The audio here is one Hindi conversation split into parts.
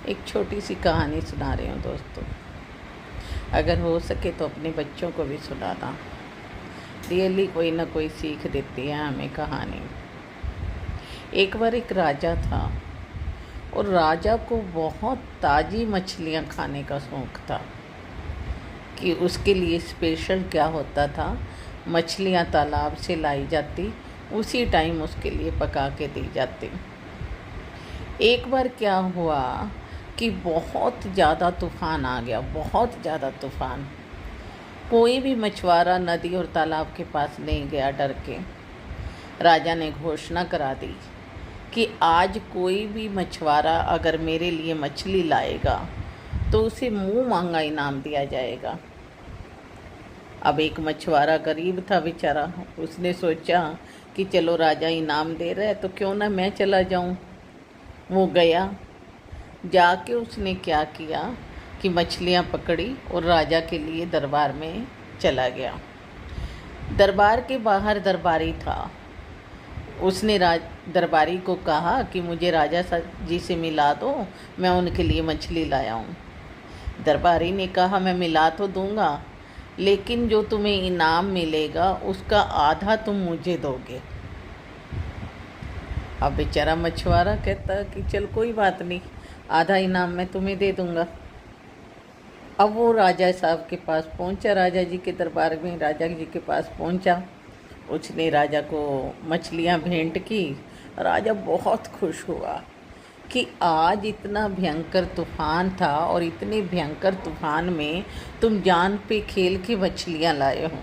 एक छोटी सी कहानी सुना रही हूँ दोस्तों। अगर हो सके तो अपने बच्चों को भी सुनाना। रियली कोई ना कोई सीख देती है हमें कहानी। एक बार एक राजा था और राजा को बहुत ताज़ी मछलियाँ खाने का शौक़ था कि उसके लिए स्पेशल क्या होता था, मछलियाँ तालाब से लाई जाती, उसी टाइम उसके लिए पका के दी जाती। एक बार क्या हुआ कि बहुत ज़्यादा तूफ़ान आ गया, बहुत ज़्यादा तूफ़ान। कोई भी मछुआरा नदी और तालाब के पास नहीं गया डर के। राजा ने घोषणा करा दी कि आज कोई भी मछुआरा अगर मेरे लिए मछली लाएगा तो उसे मुंह मांगा इनाम दिया जाएगा। अब एक मछुआरा गरीब था बेचारा, उसने सोचा कि चलो राजा इनाम दे रहा है तो क्यों ना मैं चला जाऊं। वो गया, जाके उसने क्या किया कि मछलियाँ पकड़ी और राजा के लिए दरबार में चला गया। दरबार के बाहर दरबारी था। उसने दरबारी को कहा कि मुझे राजा जी से मिला दो, मैं उनके लिए मछली लाया हूँ। दरबारी ने कहा मैं मिला तो दूंगा, लेकिन जो तुम्हें इनाम मिलेगा उसका आधा तुम मुझे दोगे। अब बेचारा मछुआरा कहता कि चल कोई बात नहीं, आधा इनाम मैं तुम्हें दे दूंगा। अब वो राजा साहब के पास पहुंचा, राजा जी के दरबार में राजा जी के पास पहुंचा। उसने राजा को मछलियां भेंट की। राजा बहुत खुश हुआ कि आज इतना भयंकर तूफान था और इतने भयंकर तूफान में तुम जान पे खेल के मछलियां लाए हो।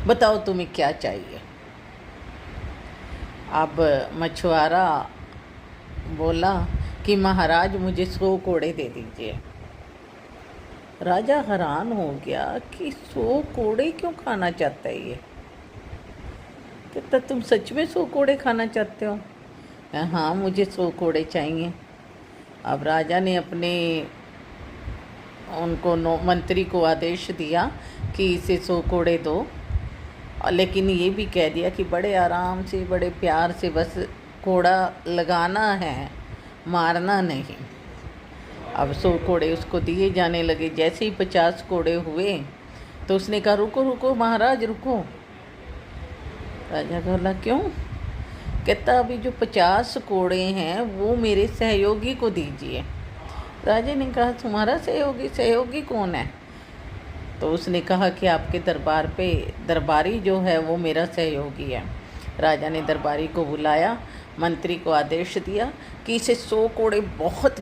बताओ तुम्हें क्या चाहिए। अब मछुआरा बोला कि महाराज मुझे 100 कोड़े दे दीजिए। राजा हैरान हो गया कि 100 कोड़े क्यों खाना चाहता है ये। कहता तुम सच में 100 कोड़े खाना चाहते हो? हाँ मुझे 100 कोड़े चाहिए। अब राजा ने अपने उनको मंत्री को आदेश दिया कि इसे 100 कोड़े दो, लेकिन ये भी कह दिया कि बड़े आराम से बड़े प्यार से बस कोड़ा लगाना है, मारना नहीं। अब 100 कोड़े उसको दिए जाने लगे। जैसे ही 50 कोड़े हुए तो उसने कहा रुको रुको महाराज रुको। राजा बोला क्यों? कहता अभी जो 50 कोड़े हैं वो मेरे सहयोगी को दीजिए। राजा ने कहा तुम्हारा सहयोगी? सहयोगी कौन है? तो उसने कहा कि आपके दरबार पे दरबारी जो है वो मेरा सहयोगी है। राजा ने दरबारी को बुलाया, मंत्री को आदेश दिया कि इसे 100 कोड़े बहुत